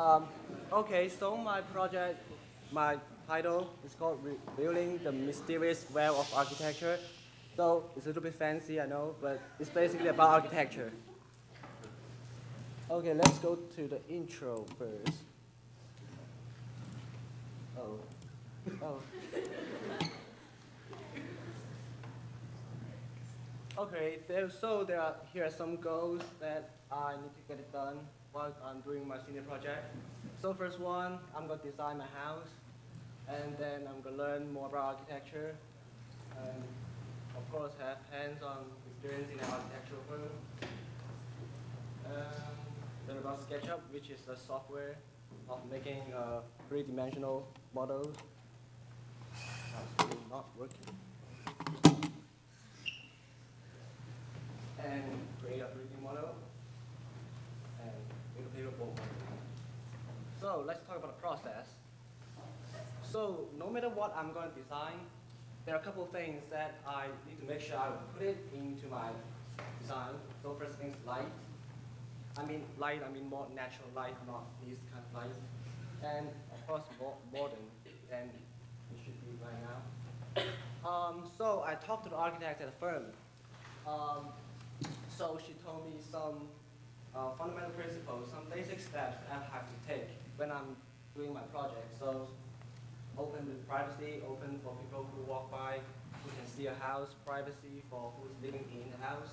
Um, okay, so my project, my title is called Revealing the Mysterious Web of Architecture. So it's a little bit fancy, I know, but it's basically about architecture. Okay, let's go to the intro first. Oh. Oh. Okay, here are some goals that I need to get it done while I'm doing my senior project. So first one, I'm gonna design my house, and then I'm gonna learn more about architecture, and of course have hands-on experience in an architectural firm. Then about SketchUp, which is the software of making three-dimensional models. That's really not working. And create a 3D model and make a paper boat model. So let's talk about the process. So no matter what I'm going to design, there are a couple of things that I need to make sure I put it into my design. So first thing is light. I mean more natural light, not this kind of light. And of course more modern than it should be right now. So I talked to the architect at the firm. So she told me some fundamental principles, some basic steps I have to take when I'm doing my project. So open with privacy, open for people who walk by, who can see a house, privacy for who's living in the house.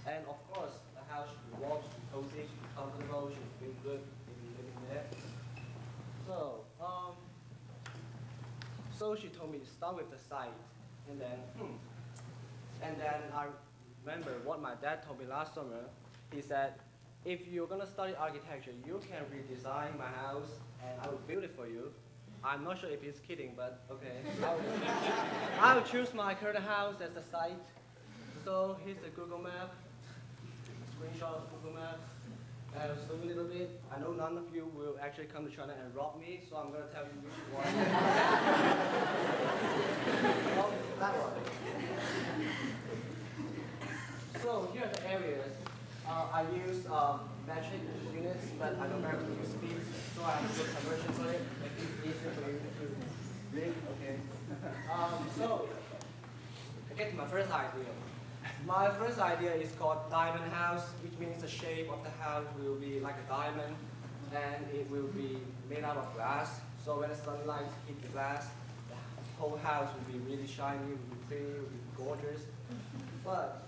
And of course, the house should be warm, should be cozy, should be comfortable, should feel good if you're living there. So she told me to start with the site, and then I remember what my dad told me last summer. He said, if you're going to study architecture, you can redesign my house and I will build it for you. I'm not sure if he's kidding, but okay. I'll choose my current house as the site. So here's the Google map, screenshot of Google map. And I'll zoom a little bit. I know none of you will actually come to China and rob me, so I'm going to tell you which one. Oh, that one. So here are the areas. I use metric units, but I don't know how to use speed, so I have to do conversion for it. Make it easier for you to read. Okay. So I get to my first idea. My first idea is called diamond house, which means the shape of the house will be like a diamond, and it will be made out of glass. So when the sunlight hits the glass, the whole house will be really shiny, will be pretty, will be gorgeous. But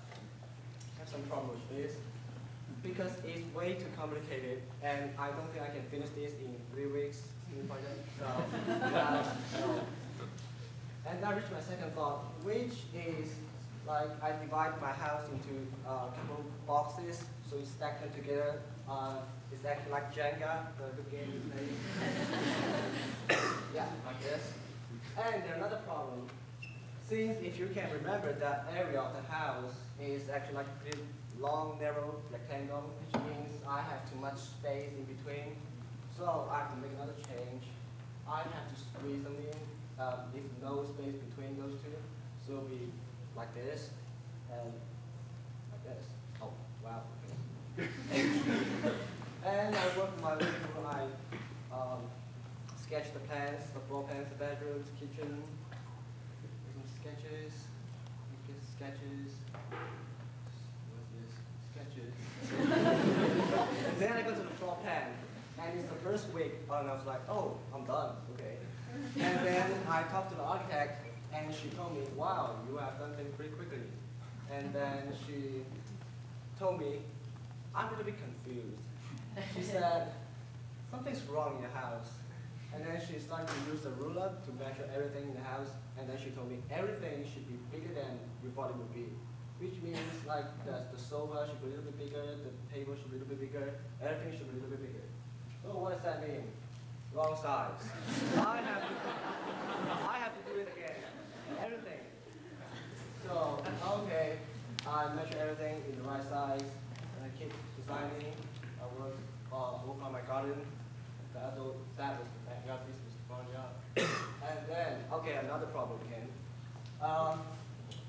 some problem with this because it's way too complicated, and I don't think I can finish this in 3 weeks in project. And I reached my second thought, which is like I divide my house into a couple boxes, so it's stacked them together. It's actually like Jenga, the game you play. Yeah, like this. And there's another problem. Since if you can remember, that area of the house is actually like a pretty long, narrow rectangle, which means I have too much space in between. So I have to make another change. I have to squeeze them in, leave no space between those two. So it'll be like this, and like this. Oh, wow. And I work my way through, I sketch the plans, the floor plans, the bedrooms, kitchen, sketches, what's this? Sketches. And then I go to the floor plan, and it's the first week, and I was like, oh, I'm done, okay. And then I talked to the architect, and she told me, wow, you have done things pretty quickly. And then she told me, I'm a little bit confused. She said, something's wrong in your house. And then she started to use a ruler to measure everything in the house. And then she told me everything should be bigger than you thought it would be. Which means like the sofa should be a little bit bigger, the table should be a little bit bigger, everything should be a little bit bigger. So what does that mean? Wrong size. I have to do it again. Everything. So, okay, I measure everything in the right size, and I keep designing. I work on my garden. That was the backyard, this was the front yard. And then, okay, another problem came.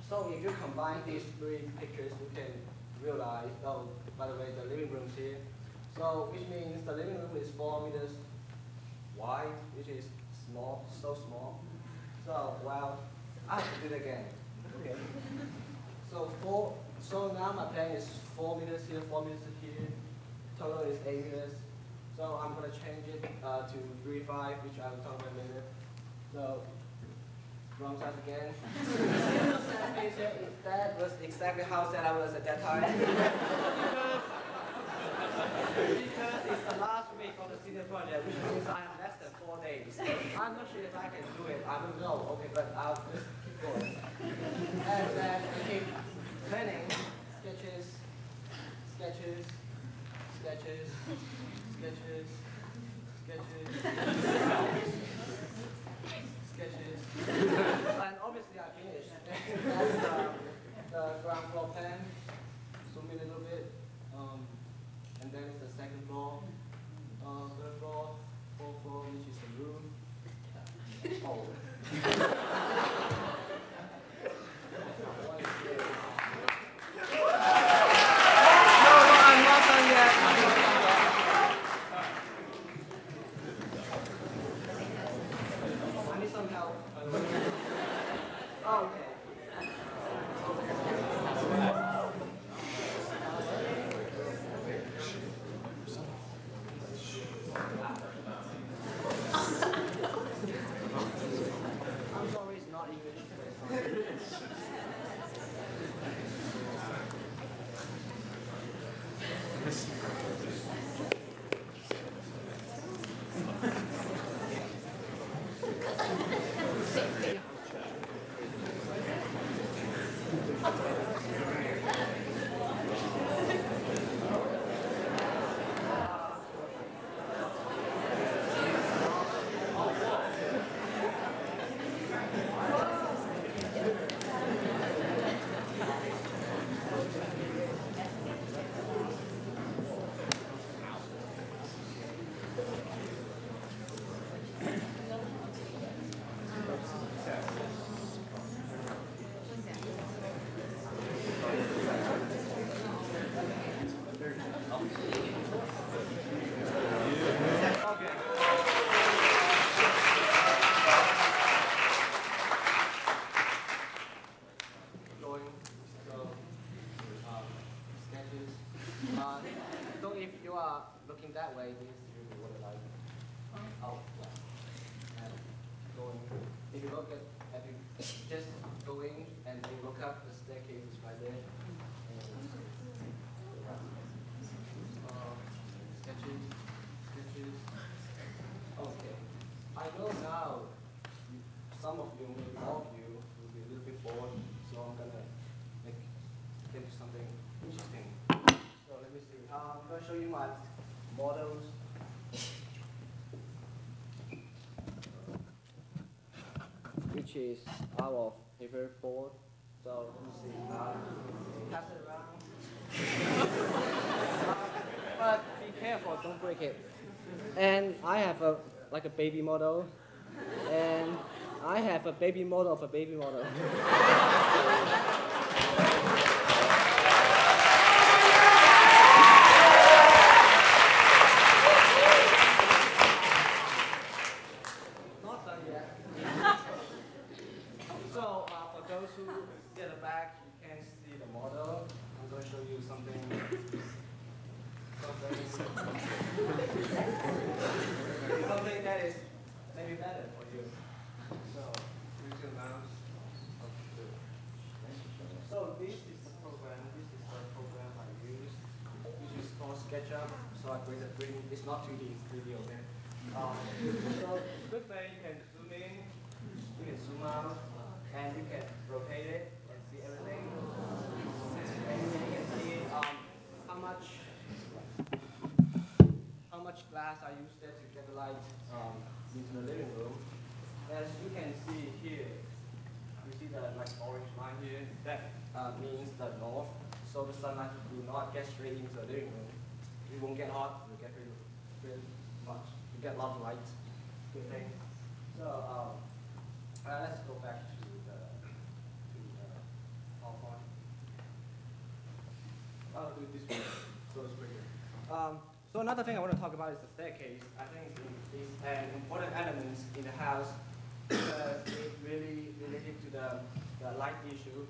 So if you combine these three pictures, you can realize, oh, by the way, the living room's here. So which means the living room is 4 meters wide, which is small, so small. So well, I have to do it again. Okay. So now my plan is 4 meters here, 4 meters here. Total is 8 meters. So I'm gonna change it to 3.5, which I will talk about later. So wrong size again. That was exactly how sad I was at that time. Because it's the last week of the senior project, which means I have less than 4 days. I'm not sure if I can do it. I don't know. Okay, but I'll just keep going. And then I keep planning, sketches, sketches, sketches, sketches, sketches, sketches. And obviously I finished. That's the ground floor plan. Zoom in a little bit. And then it's the second floor, third floor, fourth floor, which is the room. Oh. No, I'm not done yet. I need some help. Oh, okay. I'm sorry, it's not English. So if you are looking that way, this is really what it like. Oh, yeah. And going. If you look at you just going and you look up, the staircase is right there. Sketches, sketches. Okay. I know now some of you, maybe all of you, will be a little bit bored, so I'm gonna get you something interesting. So let me see. I'm going to show you my models. Which is out of paper board. So let me see. Pass it around. But be careful, don't break it. And I have like a baby model. And I have a baby model of a baby model. So for those who see at the back, you can't see the model. I'm going to show you something that is maybe better for you. So use your mouse. So this is the program. This is the program I use, which is called SketchUp. So I created 3D. It's not 2D, it's 3D. Okay. So good thing you can zoom in, you can zoom out. And you can rotate it and see everything. And you can see how much glass I used there to get the light into the living room. As you can see here, you see the orange line here. That means the north. So the sunlight will not get straight into the living room. It won't get hot. It will get pretty much. You get a lot of light. Good thing. So let's go back to PowerPoint. I'll do it this way, so it's quicker. So another thing I want to talk about is the staircase. I think it's an important element in the house because it really related to the light issue.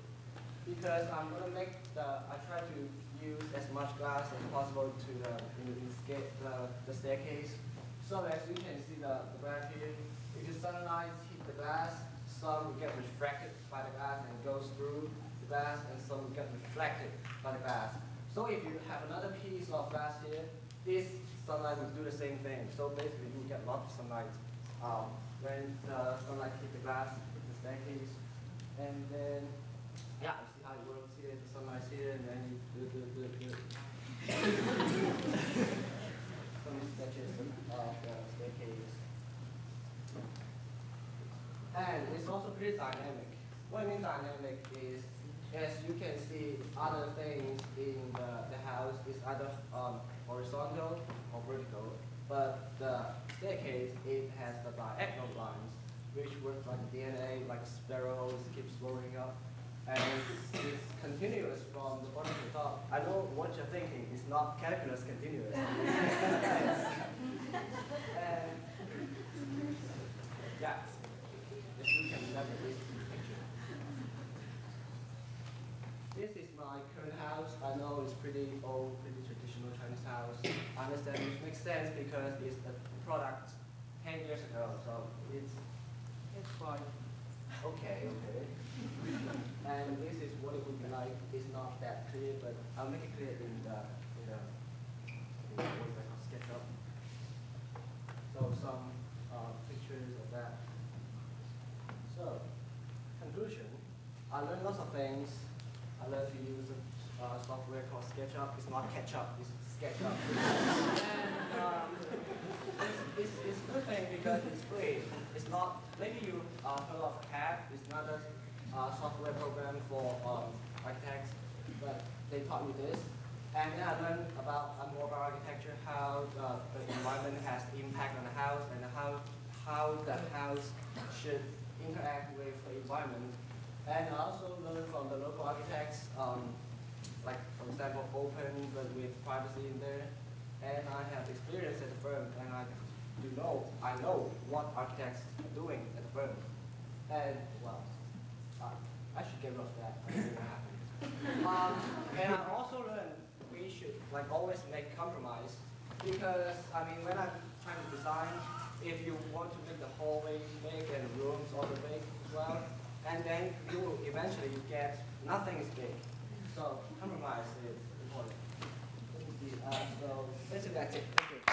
Because I'm going to I try to use as much glass as possible to the staircase. So as you can see the graph here, if the sunlight hit the glass, some will get refracted by the glass and goes through the glass, and some will get reflected by the glass. So if you have another piece of glass here, this sunlight will do the same thing. So basically you get lots of sunlight when the sunlight hit the glass, hit the staircase. And then, yeah, you see how it works here, the sunlight's here, and then you do some sketches of the staircase. And it's also pretty dynamic. What I mean dynamic is, as you can see, other things in the house is either horizontal or vertical, but the staircase, it has the diagonal lines, which works like DNA, like spirals, keeps rolling up, and it's continuous from the bottom to the top. I know what you're thinking, it's not calculus continuous. And yeah, if you can remember this picture. This is my current house. I know it's pretty old, pretty traditional Chinese house. I understand it makes sense because it's a product 10 years ago, so it's quite okay. And this is what it would be like. It's not that clear, but I'll make it clear in the what's that called, SketchUp. So some pictures of that. So, conclusion. I learned lots of things. I learned to use a software called SketchUp. It's not ketchup, it's SketchUp. And it's a good thing because it's free. It's not, maybe you heard of CAD. It's not a software program for architects, but they taught me this. And then I learned more about architecture, how the environment has impact on the house, and how the house should interact with the environment. And I also learned from the local architects, like for example, open but with privacy in there. And I have experience at the firm, and I know what architects are doing at the firm. And well, I should get rid of that. I don't know what happened. And I also learned we should always make compromise, because I mean when I'm trying to design, if you want to make the hallway big and rooms all the big as well, and then you will eventually get nothing is big. So compromise is important. So basically that's it. Thank you.